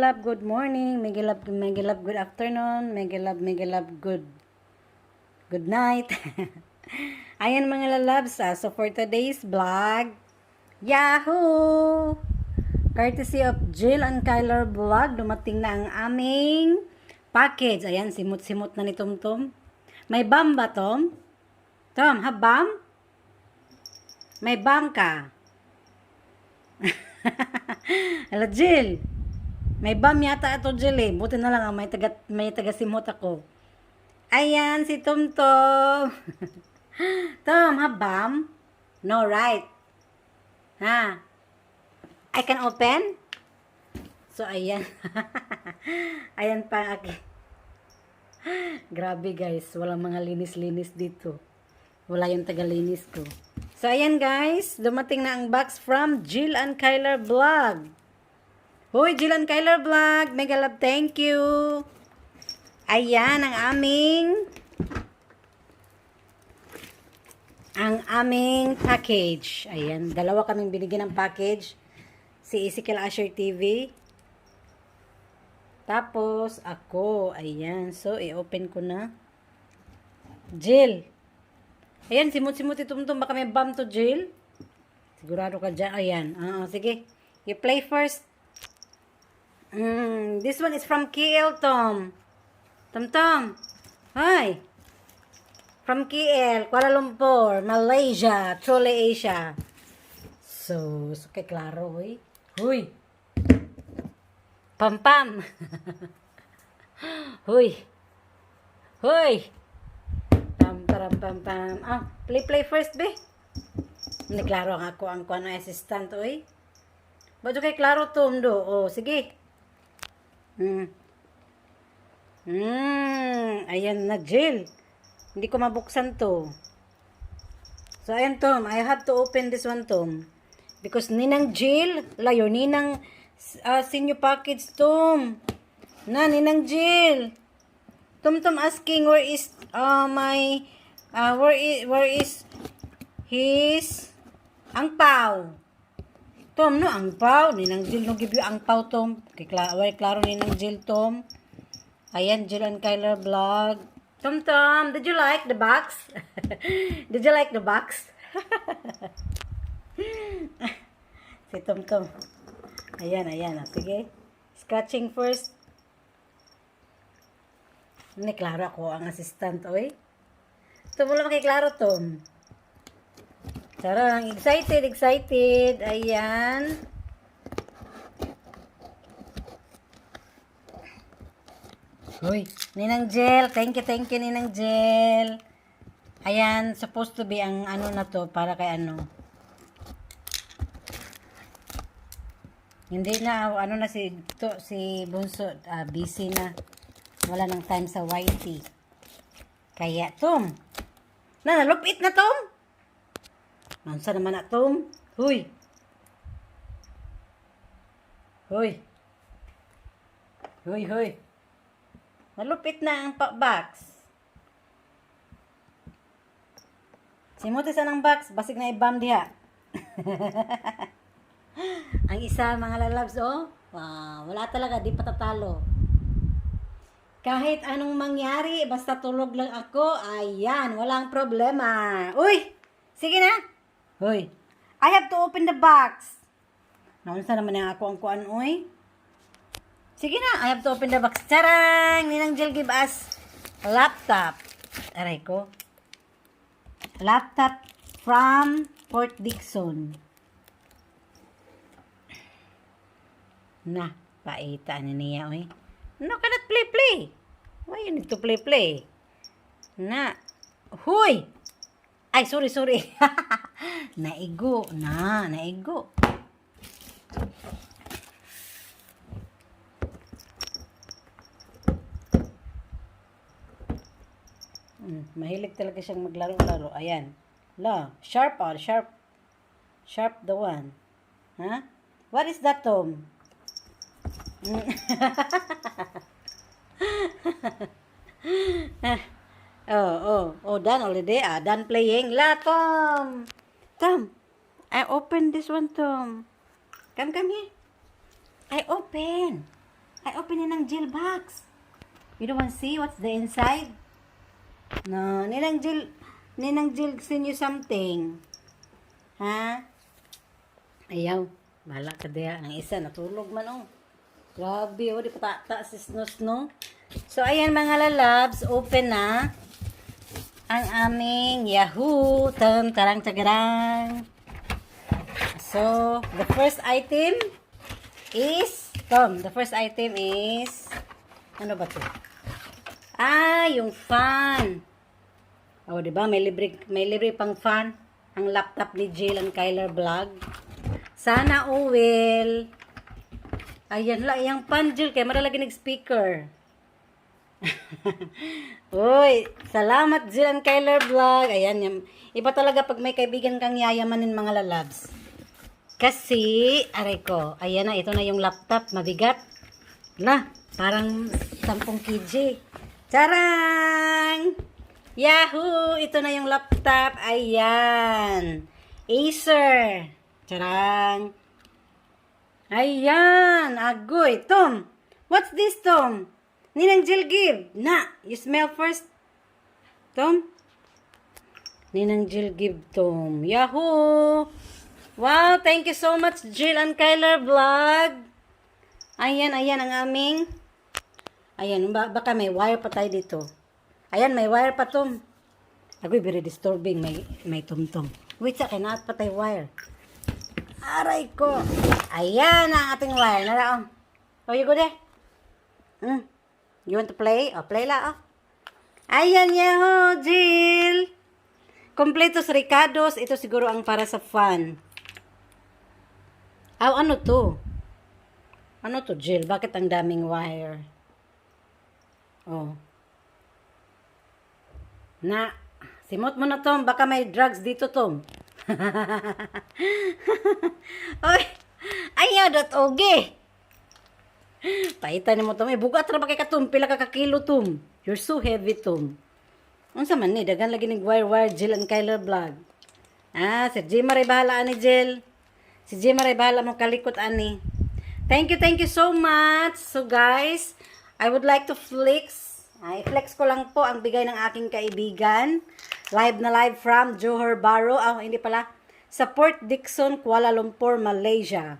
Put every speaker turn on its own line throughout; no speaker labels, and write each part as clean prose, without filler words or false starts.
Love, good morning. Mega Love, good afternoon. Mega Love, good night. Ayan mga lalabs, so for today's vlog, Yahoo! Courtesy of Jill and Kyler Vlog, dumating na ang aming package. Ayan, simut-simut na ni Tom. May bam ba, Tom? Tom, ha bam? May bam ka? Hala, Jill. May bam yata ito, Jill eh. Buti na lang, may taga-simot ako. Ayan, si Tom. Tom, ha bam? No, right? Ha? I can open? So, ayan. Ayan pa ang akin. Grabe guys, walang mga linis-linis dito. Wala yung taga-linis ko. So, ayan guys, dumating na ang box from Jill and Kyler Vlog. Hoy, Jill and Kyler Vlog, mega love, thank you. Ayan, ang aming package. Ayan, dalawa kaming binigyan ng package. Si Ezekiel Asher TV. Tapos, ako. Ayan, so, i-open ko na. Jill. Ayan, simut-simut itumtum. Baka may bam to, Jill. Sigurado ka dyan. Ayan. Sige. You play first. This one is from KL, Tom. Tom. Hi. From KL, Kuala Lumpur, Malaysia, Chole Asia. So kay klaro, hoy. Huy. Pam. Huy. Pam. Play first, be. Hindi klaro ang ako ang kuano assistant, oy. Ba't kay klaro to, do? Oh, sige. Ayan na, Jill. Hindi ko mabuksan to. So, ayan, Tom. I have to open this one, Tom. Because Ninang Jill, layo, Ninang senior package, Tom. Ninang Jill. Tom asking where is where is his angpaw. Tom, no, angpaw. Ninang Jill, no, give you angpaw, Tom. Klaro Ninang Jill, Tom. Ayan, Jill and Kyler Vlog. Tom, did you like the box? Did you like the box? Si Tom. Ayan. Sige. Scratching first. Hindi, klaro ako ang assistant, oy. Ito mo lang makiklaro, Tom. Charang, excited. Ayan. Uy, Ninang Jill. Thank you, Ninang Jill. Ayan, supposed to be ang ano na to, para kay ano. Hindi na, ano na si Bunso, busy na. Wala nang time sa YT. Kaya, Tom. Nalupit na, Tom. Mansa naman na, Tom. Huy. Nalupit na ang box. Simuti sa ng box, basig na ibam diha. Ang isa, mga lalabs, oh. Wow, wala talaga, di patatalo. Kahit anong mangyari, basta tulog lang ako, ayan, walang problema. Uy, sige na. Uy, I have to open the box. Naunsa naman ang ako ang kuan, uy. Sige na, I have to open the box. Charang! Ninang Jill give us a laptop. Aray ko. Laptop from Port Dickson. Na, paita niya, oy. No, cannot play. Why you need to play? Na. Huy! Ay, sorry. Naigo. Mahilig talaga siyang maglaro-laro. Ayan. Sharp the one. Huh? What is that, Tom? Done already. Done playing. Tom. I open this one, Tom. Come here. I open. Ay, open na ng Jill box. You don't want to see what's the inside? No, Ninang Jill send you something. Ha? Ayaw. Bala ka diya. Ang isa, natulog man oh. Grabe oh, di pa ta si Snus, no? So, ayan mga lalabs, open na ang aming Yahoo! Tarang tagarang. So, the first item is, the first item is, ano ba to? Ah, yung fan. Oh, di ba? May libre pang fan. Ang laptop ni Jill and Kyler Vlog. Sana will. Ayan lang, yung fan Jill, kaya maralagi nag-speaker. Uy, salamat Jill and Kyler Vlog. Ayan, yung, iba talaga pag may kaibigan kang yayamanin mga lalabs. Kasi, aray ko, ayan na, ito na yung laptop, mabigat. La, parang 10 kg. Charang! Yahoo! Ito na yung laptop. Ayan. Acer. Charang. Ayan. Agoy. Tom, what's this, Tom? Ninang Jill give. Na, you smell first. Tom? Ninang Jill give, Tom. Yahoo! Wow, thank you so much, Jill and Kyler Vlog. Ayan, ayan ang aming. Ayan, baka may wire pa tayo dito. Ayan, may wire pa, Tom. Agoy, very disturbing. May tum-tum. Wait, sa kinaat pa tayo wire. Aray ko. Ayan ang ating wire. Nara, oh, you go there? You want to play? Oh, play la, oh. Ayan, yaho, Jill. Kompletos Ricardos. Ito siguro ang para sa fun. Oh, ano to? Ano to, Jill? Bakit ang daming wire? Oh. Na, simot mo na, Tom. Baka may drugs dito, Tom. Oy, ayaw dat oge. Paitan mo, Tom. Bugat ra ba kay ka, Tom? Pila ka kakilo, Tom? You're so heavy, Tom. Unsa man ni? Dagan lagi ning wire Jill and Kyler Vlog. Ah, si Jim Maray bahala ani, Jill. Si Jim Maray bahala mo kalikot ani. Thank you so much. So guys, I would like to flex. I-flex ko lang po ang bigay ng aking kaibigan. Live na live from Johor Bahru. Hindi pala. Sa Port Dickson, Kuala Lumpur, Malaysia.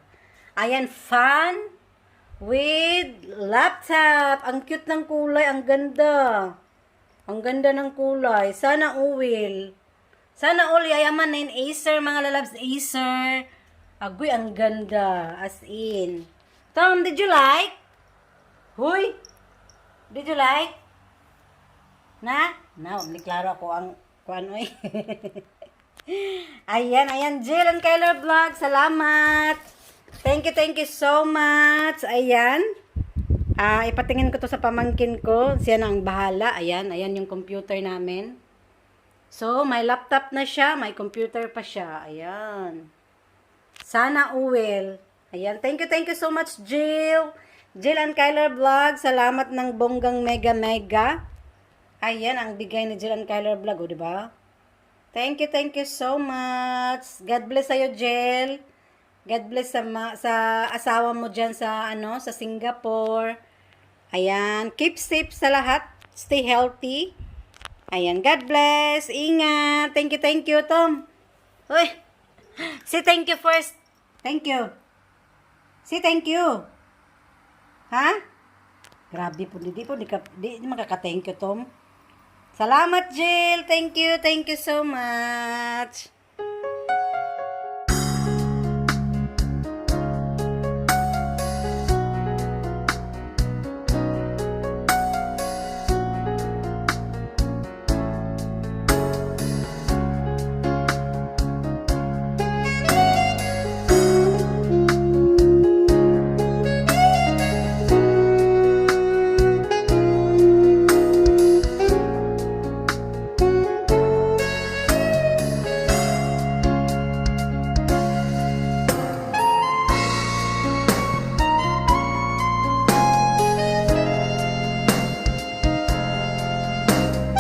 Ayan, fan with laptop. Ang cute ng kulay. Ang ganda. Ang ganda ng kulay. Sana all. Sana all yayaman na yung Acer, mga lalabs. Acer. Agoy, ang ganda. As in. Tom, did you like? Huy? Did you like? Na? Now, niklaro ako ang kuano eh. Ayan, Jill and Kyler Vlog. Salamat. Thank you so much. Ayan. Ipatingin ko to sa pamangkin ko. Siya na ang bahala. Ayan yung computer namin. So, may laptop na siya. May computer pa siya. Ayan. Sana all. Ayan. Thank you so much, Jill. Jill and Kyler Vlog. Salamat ng bonggang mega. Ayan, ang bigay ni Jill and Kyler Vlog, o, diba? Thank you so much. God bless sa'yo, Jill. God bless sa asawa mo dyan sa, sa Singapore. Ayan, keep safe sa lahat. Stay healthy. Ayan, God bless. Ingat. Thank you, Tom. Uy, say thank you first. Thank you. Say thank you. Ha? Grabe po, di makaka-thank you, Tom. Salamat, Jill. Thank you so much.